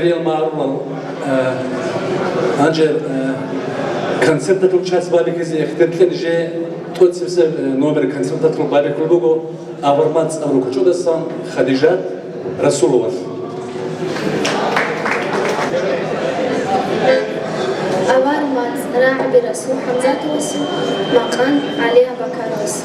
شهرية المعروضة أنجر كونسرت تلو شاس بالي كذي اخترت لي جي توت سبسب نوبر كونسرت تلو بالي كل بوجو أورمانس أورو كشو دستان خديجة رسول الله أورمانس راعي برسول حمزة وسو مكان عليها بكاروس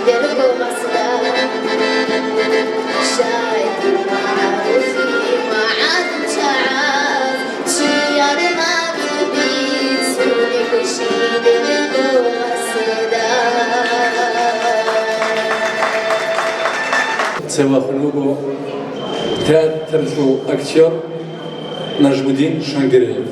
دربو غسلا شايد معروفي معاد شعاز شيار ما تبيت سوني كشي دربو غسلا سوا خنوبو تياترزو اكتير نجم الدين شانقريев.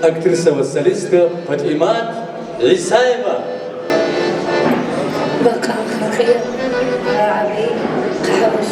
Актриса والسолистка Фатимат عيسايبة. بقى خير عربي قحوش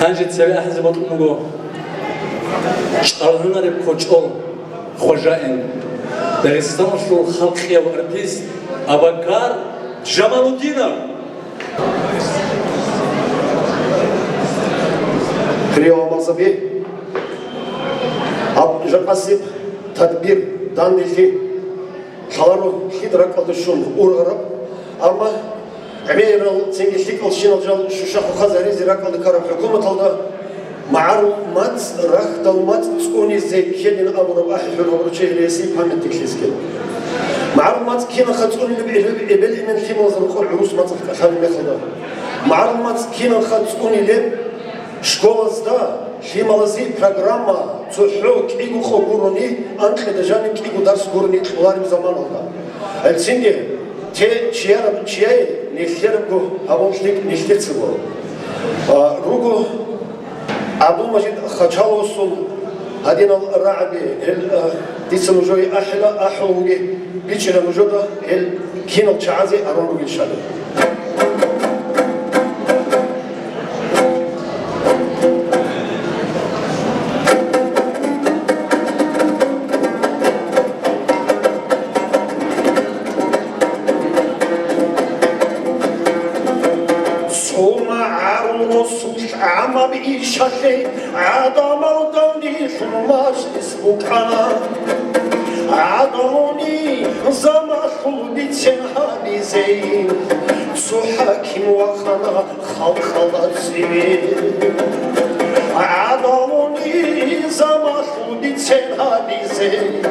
أنجد سبي أحزب أطمو شطرنا لبكوتشول خجائن داغستان شو خلقية وأرتيست أبكار جمال الدين خريوة مصبي أب جقاسب تدبير داندلتي خلارو خيدرك أدشون أورغرب أما عمير تنجلتك الشين الجال شوشاخ وخزاري زراك الكرم حكومة الله معلومات راح دلمات تكوني زي كيدين أمر أحد الرجال ليسي بهم تكليسكين معلومات كينا خاتون إبل من في منظر كل عروس ما تفكر مثلا معلومات كينا خاتون لب شكول زدا في مالزي برنامج تحوك إيجو خبروني أنت لدجاني إيجو درس غورني طوال زمان الله السنجة تشيار نخيركو أبوشنيك نخيرتسوا روجو عبد المجيد خشالوسون هذين الرعبي ديسن جوي أحلى أحوجي بيشنا موجودة كين الشعازي أرونو إنشالله عم بيشخي عدم ودني خماش اسبوكانا عدموني زمخو بيتنها بزين سحاكم وخنا خلخلات سبيل عدموني زمخو بيتنها بزين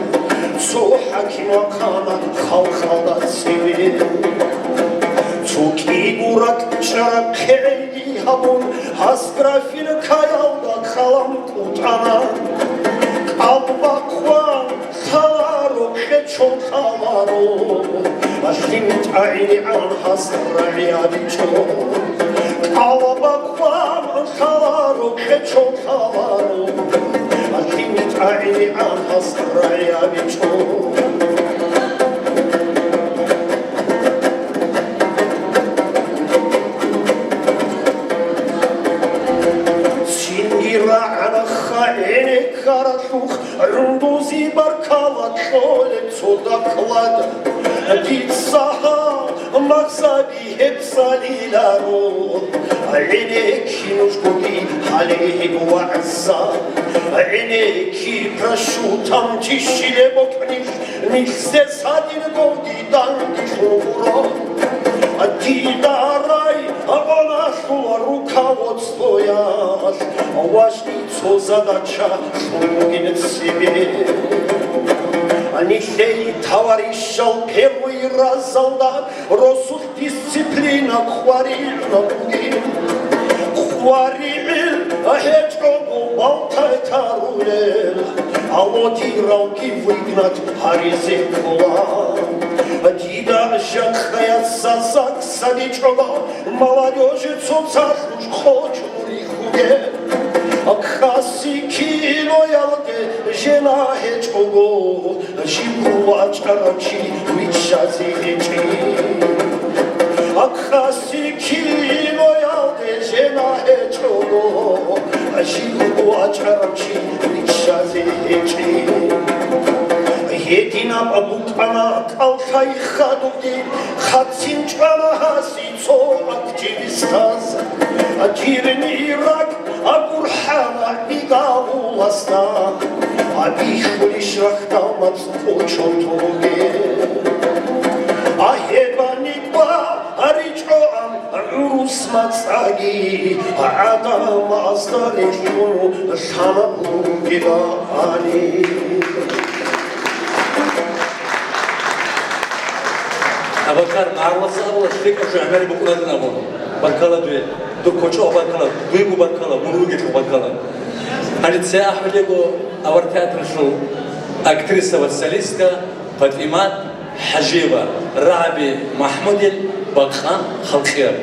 سحاكم وخنا خلخلات سبيل توكي بورك شرب خيلي هبون هسكرافين كايالدا خلام كوتانا قلباقوان خلارو خيشون خلارو باشتيمت عيني عن هسكرالي عبيشو قلباقوان خلارو خيشون خلارو باشتيمت عيني عن هسكرالي عبيشو عينك خرطوخ رندوزي بركالك خولك صدقلد ديت صحا مقصدي هبصالي لارو عينك نشكوكي عليه وعزا عينك برشو تمتشي لبكنيش نخزي صادين قودي دانك خورو Дидарај, абонашто руководствојаш, важница задача шумгин себе. Нихлей товарищал первый раз солдат, росух дисциплина хварил на бугин. Хварил, хечкогу болтай тарулел, алотиралки выгнать харизе кулак. Дида жакхая сазак садичога, молодежи цуцахуш хочу рихуге. Акхаси кино ялде, жена хечого, живу ачарачи, вичази хечи. Акхаси кино ялде, жена хечого, живу ачарачи, вичази хечи. Едина бабутана калтай хадуги хатсинчана хасицо активистаз Атирни рак агурхана бигавуласта Абихули шрахтамат очотоге Аебаникба аричоам урусмацаги Адам аздарехуну шанабугида ани أبكر معروض الله شريك أشو عمالي بقول هذا الأمر بكلا دوي دو كوتشو بكلا دوي بو بكلا منوجي شو بكلا أنا تساعد حليقو أور تياتر شو أكتريسة والسليسكا فاطمة حجيبة رعبي محمود بقخان خلقير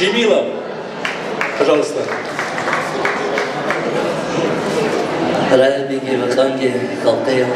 Щемилов. Пожалуйста. Райбеги Ваханги Калтеев.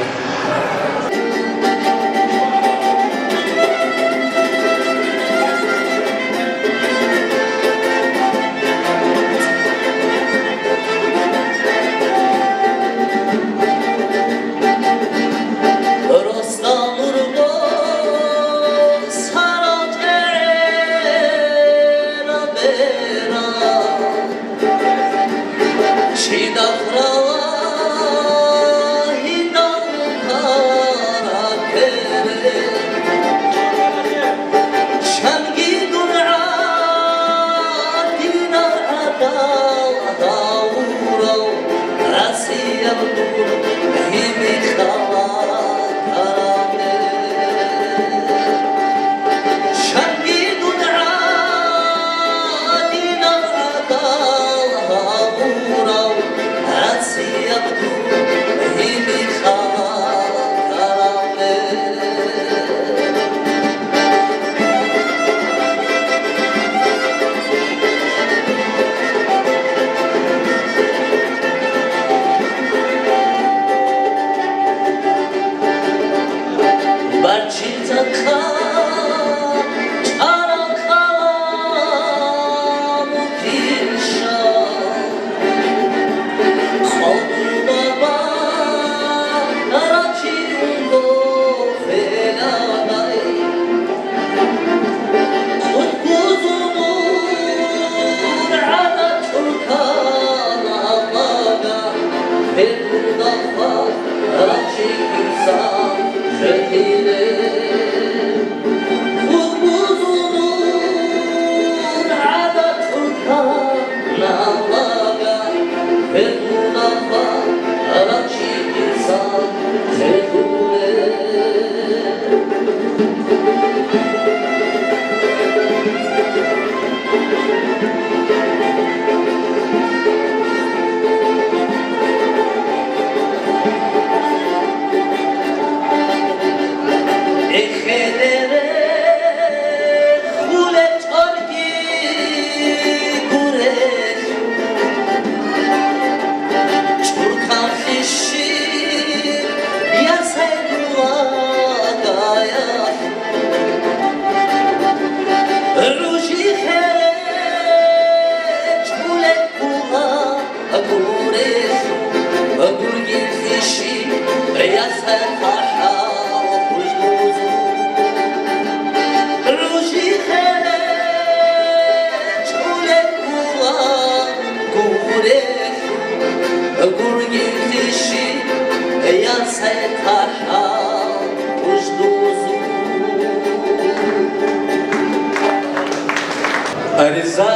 Ariza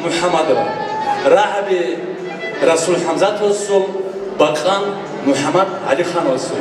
Muhammadova. Rahabi Rasul Hamzat olsun, Bakan Muhammed Ali Khan olsun.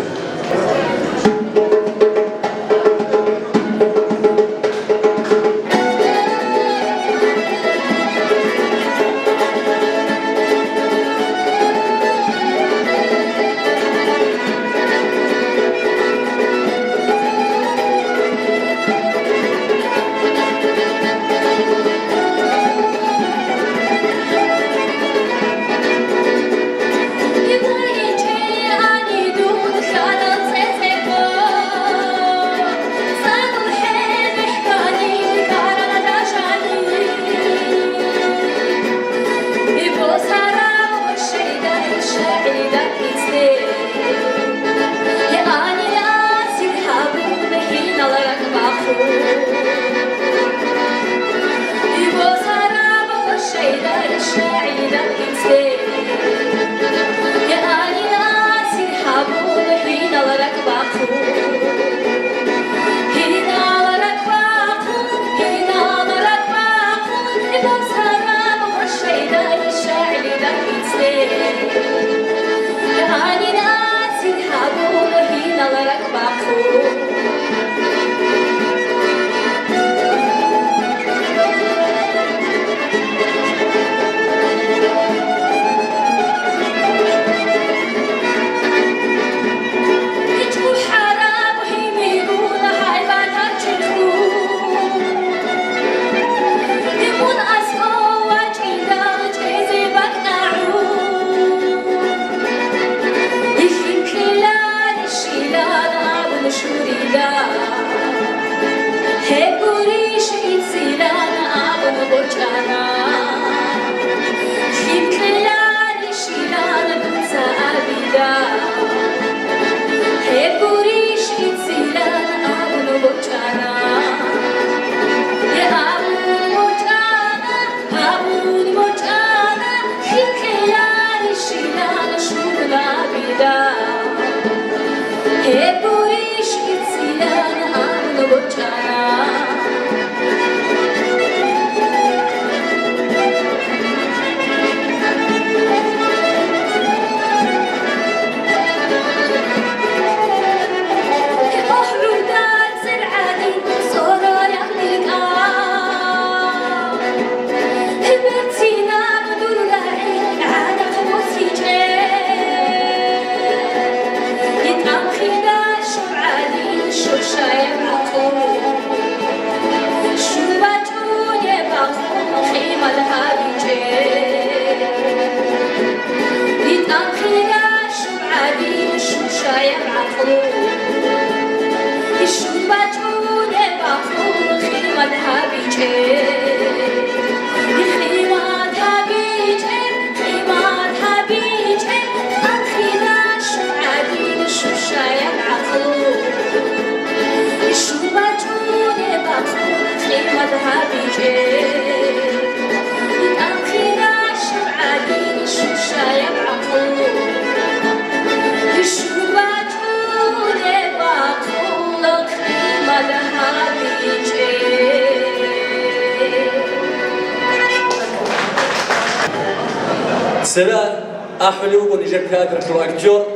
سرا أحلى وقول نجار تياتر شو أكتور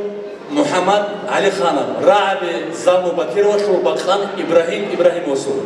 محمد علي خانم راعي زامو بكير وشو بخان إبراهيم وصول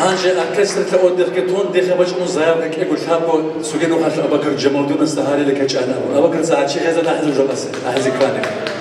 هانجا أكسرت لأودر كتون دخل بجمو زياب هيك أقول شابو سجنو خاش أبكر جمال دون استهاري لك أنا أبكر ساعات شيء هذا نحن الجلسة أحزي كانك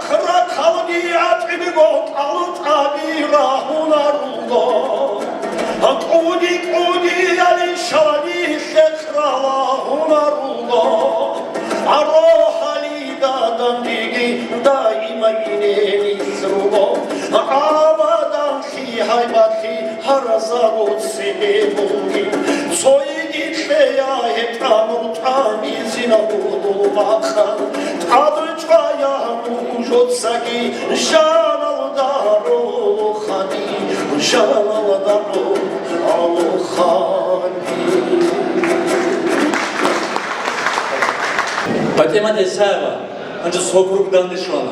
Rak rak halgi at gibi got alut abira harazan seni bulgin soy gitme ya hep tamur tamizin abudu bakan adı çaya mujot sagi janal daro khani janal daro alu khani Fatima Tesava, ancak sokuruktan da şu an.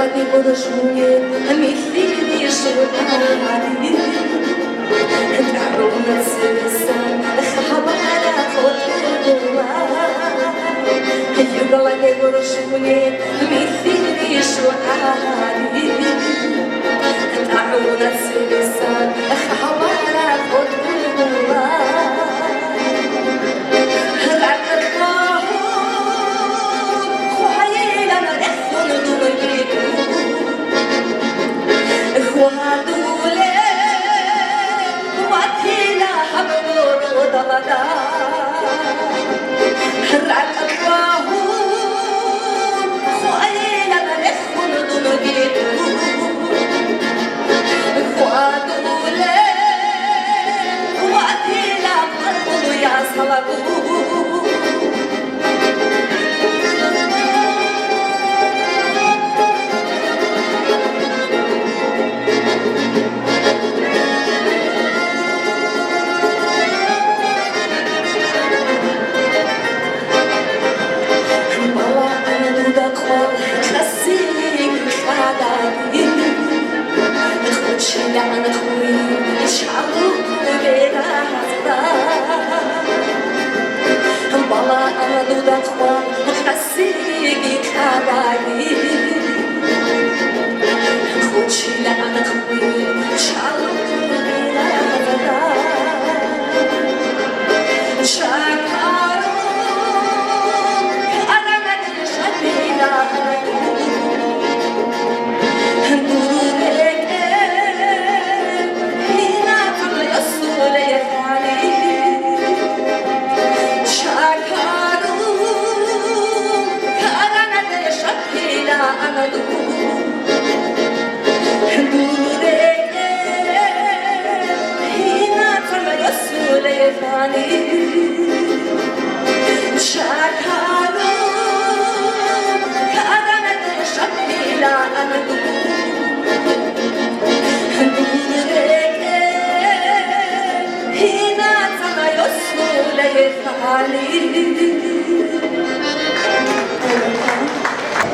Югалати подошує, міхлі шурмані. Даруна цивиса, хабара хотула. Югалати подошує, міхлі шурмані. Даруна цивиса, хабара хотула. Guardule, matila hamoro dalada, rakabahu, khoayla nefun dunugitu. Guardule, matila hamoro ya salabu.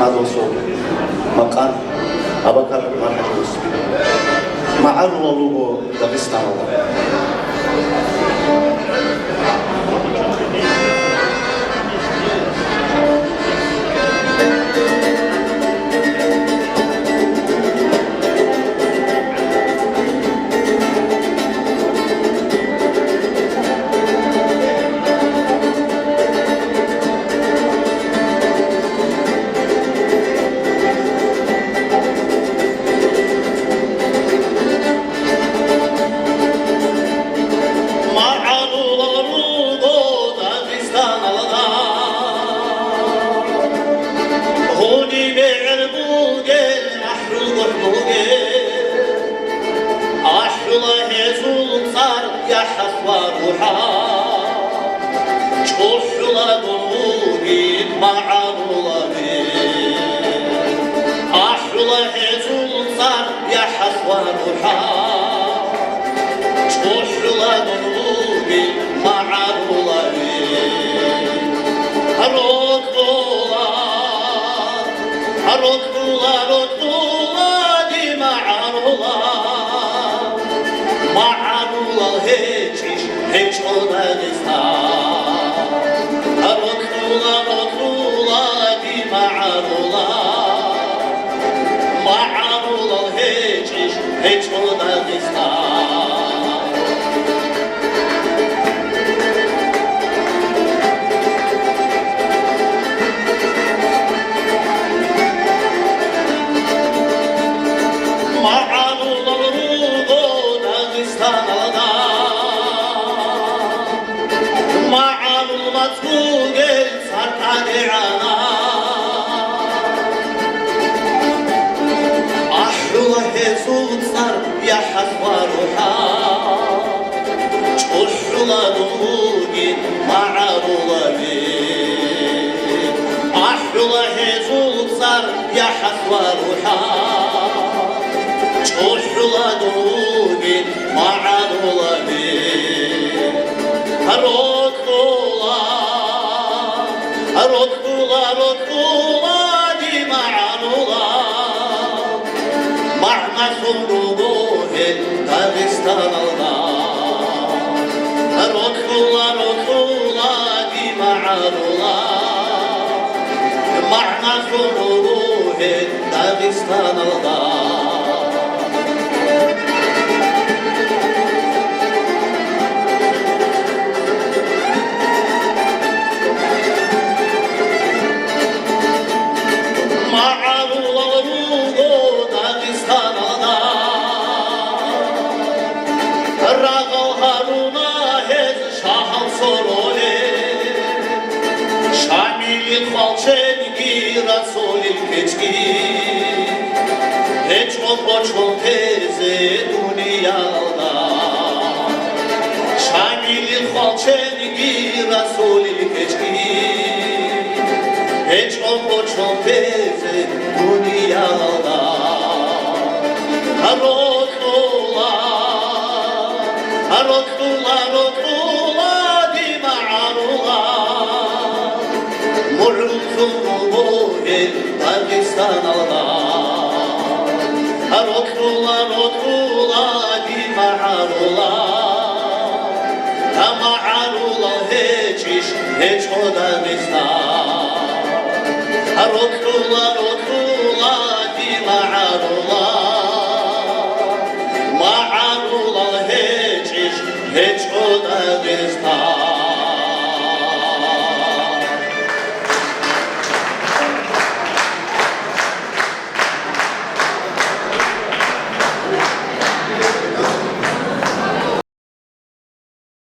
مادوسو مكان أبكر مرحبا مع الرولو داغستان النار يا حثوى روحا شوحوا دوني مع الولدي ركولا دي مع الولد معنى خلوه داغستان الله ركولا دي مع الولد معنى خلوه داغستان الله Почвал тезе дунияда Шамилин халченги расулил кечки Почвал тезе дунияда Рокула димарула Мурхун бое Дагестан алда ركولا دي معارولا معارولا هيج خدا بستا ركولا دي معارولا هيج خدا بستا